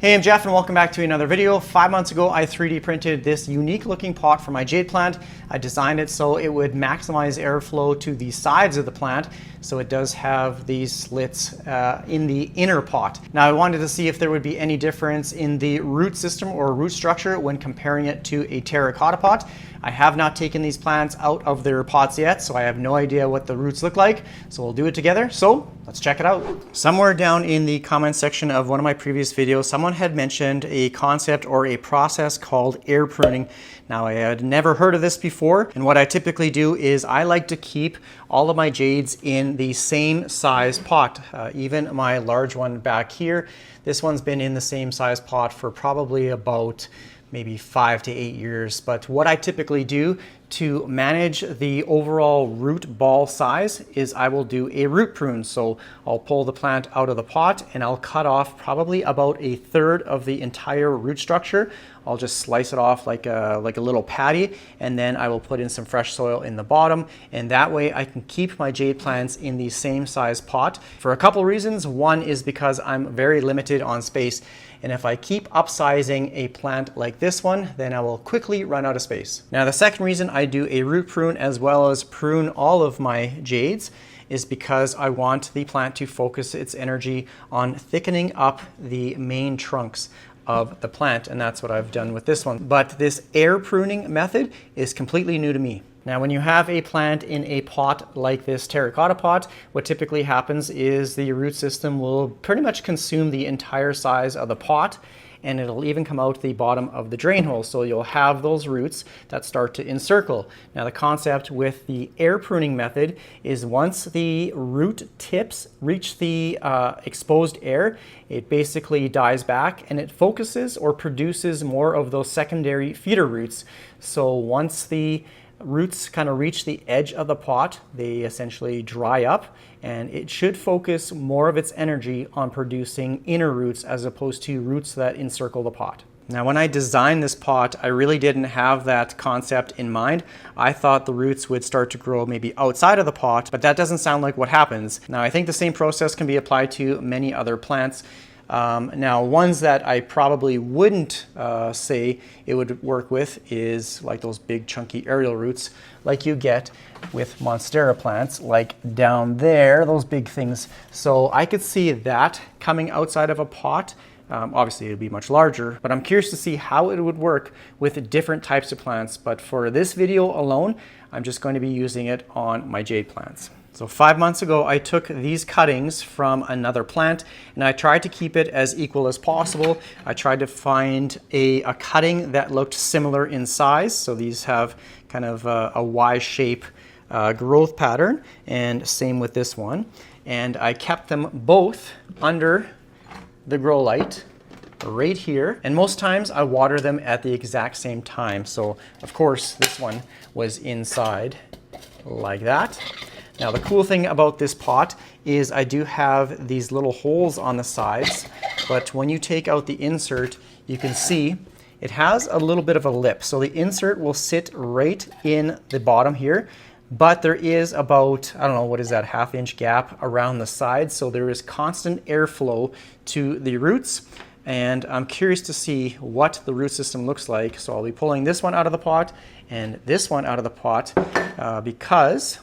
Hey, I'm Jeff and welcome back to another video. 5 months ago, I 3D printed this unique looking pot for my jade plant. I designed it so it would maximize airflow to the sides of the plant. So it does have these slits in the inner pot. Now I wanted to see if there would be any difference in the root system or root structure when comparing it to a terracotta pot. I have not taken these plants out of their pots yet, so I have no idea what the roots look like. So we'll do it together. So let's check it out. Somewhere down in the comment section of one of my previous videos, someone had mentioned a concept or a process called air pruning. Now I had never heard of this before, and what I typically do is I like to keep all of my jades in the same size pot. Even my large one back here, this one's been in the same size pot for probably about maybe 5 to 8 years. But what I typically do to manage the overall root ball size is I will do a root prune. So I'll pull the plant out of the pot and I'll cut off probably about 1/3 of the entire root structure. I'll just slice it off like a little patty, and then I will put in some fresh soil in the bottom, and that way I can keep my jade plants in the same size pot for a couple reasons. One is because I'm very limited on space, and if I keep upsizing a plant like this one, then I will quickly run out of space. Now the second reason I do a root prune as well as prune all of my jades is because I want the plant to focus its energy on thickening up the main trunks of the plant, and that's what I've done with this one. But this air pruning method is completely new to me. Now when you have a plant in a pot like this terracotta pot, what typically happens is the root system will pretty much consume the entire size of the pot, and it'll even come out the bottom of the drain hole. So you'll have those roots that start to encircle. Now the concept with the air pruning method is once the root tips reach the exposed air, it basically dies back and it focuses or produces more of those secondary feeder roots. So once the roots kind of reach the edge of the pot, they essentially dry up, and it should focus more of its energy on producing inner roots as opposed to roots that encircle the pot. Now when I designed this pot, I really didn't have that concept in mind. I thought the roots would start to grow maybe outside of the pot, but that doesn't sound like what happens. Now I think the same process can be applied to many other plants. Now ones that I probably wouldn't say it would work with is like those big chunky aerial roots like you get with monstera plants, like down there, those big things. So I could see that coming outside of a pot. Obviously it would be much larger, but I'm curious to see how it would work with different types of plants. But for this video alone, I'm just going to be using it on my jade plants. So 5 months ago, I took these cuttings from another plant and I tried to keep it as equal as possible. I tried to find a cutting that looked similar in size. So these have kind of a Y shape growth pattern, and same with this one. And I kept them both under the grow light right here. And most times I water them at the exact same time. So of course this one was inside like that. Now the cool thing about this pot is I do have these little holes on the sides, but when you take out the insert, you can see it has a little bit of a lip. So the insert will sit right in the bottom here, but there is about, I don't know, what is that, 1/2 inch gap around the sides. So there is constant airflow to the roots. And I'm curious to see what the root system looks like. So I'll be pulling this one out of the pot and this one out of the pot because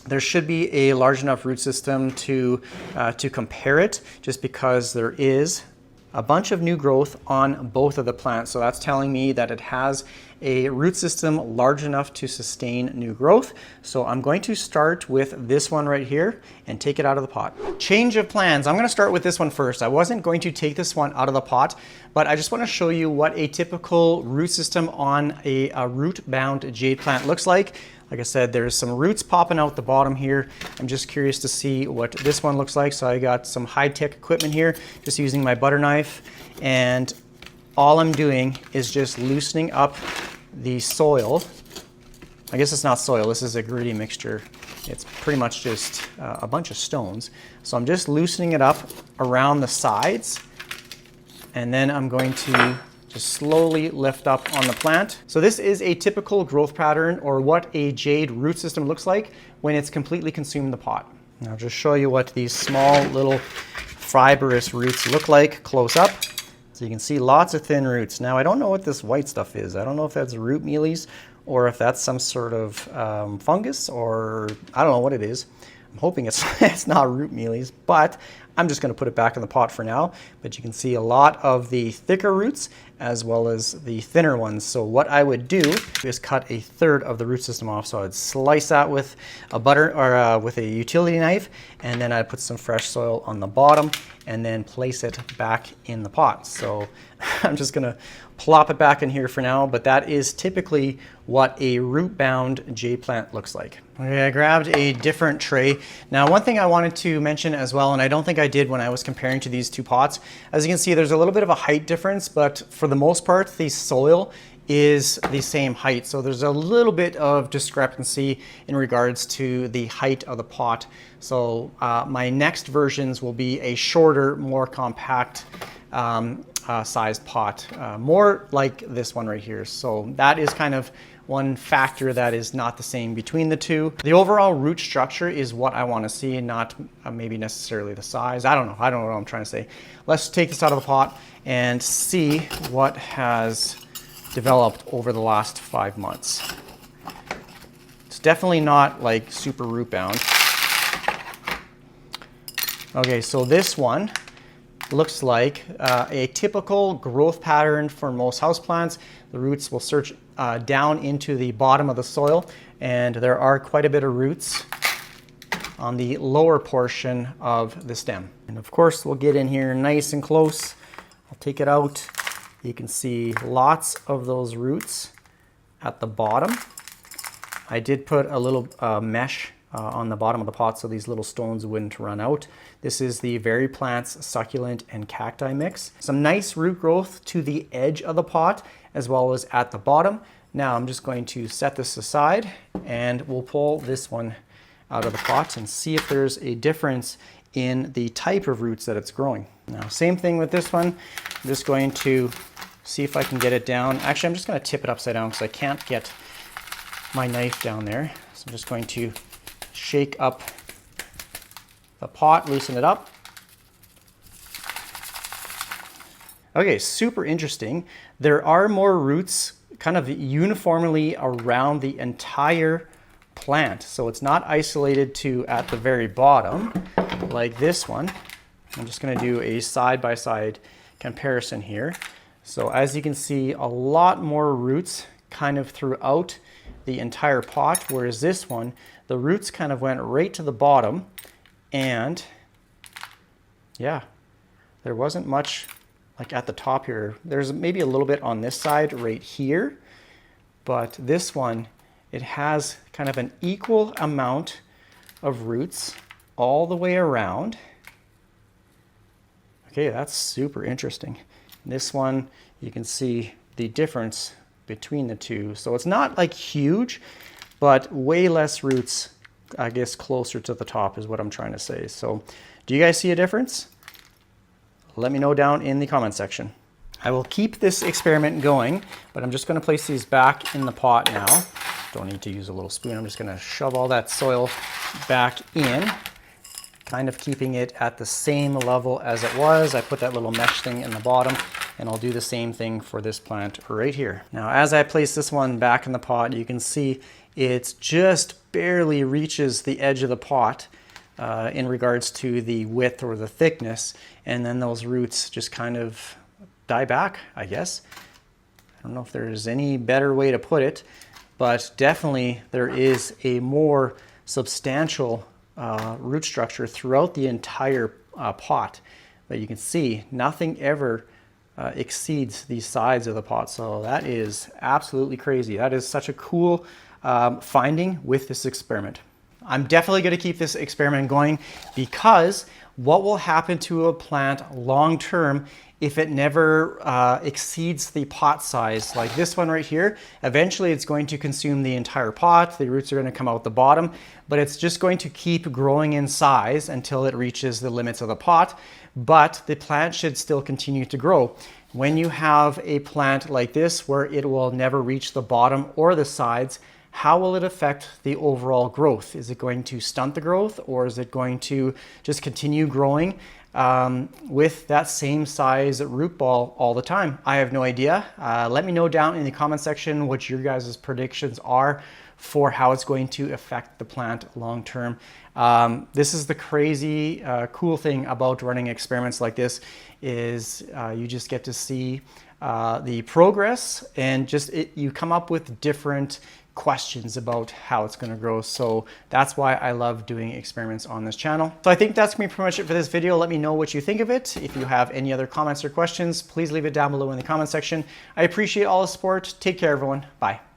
there should be a large enough root system to compare it, just because there is a bunch of new growth on both of the plants. So that's telling me that it has a root system large enough to sustain new growth. So I'm going to start with this one right here and take it out of the pot. Change of plans. I'm going to start with this one first. I wasn't going to take this one out of the pot, but I just want to show you what a typical root system on a root-bound jade plant looks like. Like I said, there's some roots popping out the bottom here. I'm just curious to see what this one looks like. So I got some high-tech equipment here, just using my butter knife. And all I'm doing is just loosening up the soil. I guess it's not soil, this is a gritty mixture. It's pretty much just a bunch of stones. So I'm just loosening it up around the sides. And then I'm going to just slowly lift up on the plant. So this is a typical growth pattern, or what a jade root system looks like when it's completely consumed the pot. Now I'll just show you what these small little fibrous roots look like close up. So you can see lots of thin roots. Now I don't know what this white stuff is. I don't know if that's root mealies or if that's some sort of fungus, or I don't know what it is. I'm hoping it's not root mealies, but I'm just going to put it back in the pot for now. But you can see a lot of the thicker roots as well as the thinner ones. So what I would do is cut a third of the root system off. So I'd slice that with a butter or with a utility knife, and then I'd put some fresh soil on the bottom and then place it back in the pot. So I'm just going to plop it back in here for now, but that is typically what a root-bound jade plant looks like. Okay, I grabbed a different tray. Now, one thing I wanted to mention as well, and I don't think I did when I was comparing to these two pots, as you can see, there's a little bit of a height difference, but for the most part, the soil is the same height. So there's a little bit of discrepancy in regards to the height of the pot. So my next versions will be a shorter, more compact sized pot, more like this one right here. So that is kind of one factor that is not the same between the two. The overall root structure is what I want to see, not maybe necessarily the size. I don't know what I'm trying to say. Let's take this out of the pot and see what has developed over the last 5 months. It's definitely not like super root bound. Okay, so this one looks like a typical growth pattern for most houseplants. The roots will search down into the bottom of the soil, and there are quite a bit of roots on the lower portion of the stem. And of course, we'll get in here nice and close. I'll take it out. You can see lots of those roots at the bottom. I did put a little mesh on the bottom of the pot so these little stones wouldn't run out. This is the VeryPlants succulent and cacti mix. Some nice root growth to the edge of the pot as well as at the bottom. Now I'm just going to set this aside and we'll pull this one out of the pot and see if there's a difference in the type of roots that it's growing. Now, same thing with this one. I'm just going to see if I can get it down. Actually, I'm just going to tip it upside down because I can't get my knife down there. So I'm just going to shake up the pot, loosen it up. Okay, super interesting. There are more roots kind of uniformly around the entire plant. So it's not isolated to at the very bottom like this one. I'm just going to do a side-by-side comparison here. So as you can see, a lot more roots kind of throughout the entire pot, whereas this one, the roots kind of went right to the bottom, and yeah, there wasn't much like at the top here. There's maybe a little bit on this side right here, but this one, it has kind of an equal amount of roots all the way around. Okay, that's super interesting. This one, you can see the difference between the two. So it's not like huge, but way less roots, I guess, closer to the top is what I'm trying to say. So do you guys see a difference? Let me know down in the comment section. I will keep this experiment going, but I'm just going to place these back in the pot now. Don't need to use a little spoon. I'm just going to shove all that soil back in, kind of keeping it at the same level as it was. I put that little mesh thing in the bottom, and I'll do the same thing for this plant right here. Now, as I place this one back in the pot, you can see it just barely reaches the edge of the pot in regards to the width or the thickness, and then those roots just kind of die back, I guess. I don't know if there's any better way to put it, but definitely there is a more substantial root structure throughout the entire pot. But you can see nothing ever exceeds the sides of the pot. So that is absolutely crazy. That is such a cool finding with this experiment. I'm definitely going to keep this experiment going, because what will happen to a plant long term if it never exceeds the pot size, like this one right here? Eventually it's going to consume the entire pot. The roots are going to come out the bottom, but it's just going to keep growing in size until it reaches the limits of the pot. But the plant should still continue to grow. When you have a plant like this where it will never reach the bottom or the sides, how will it affect the overall growth? Is it going to stunt the growth, or is it going to just continue growing with that same size root ball all the time? I have no idea. Let me know down in the comment section what your guys' predictions are for how it's going to affect the plant long term. This is the crazy cool thing about running experiments like this is you just get to see the progress, and you come up with different questions about how it's going to grow. So that's why I love doing experiments on this channel. So I think that's going to be pretty much it for this video. Let me know what you think of it. If you have any other comments or questions, please leave it down below in the comment section. I appreciate all the support. Take care, everyone. Bye.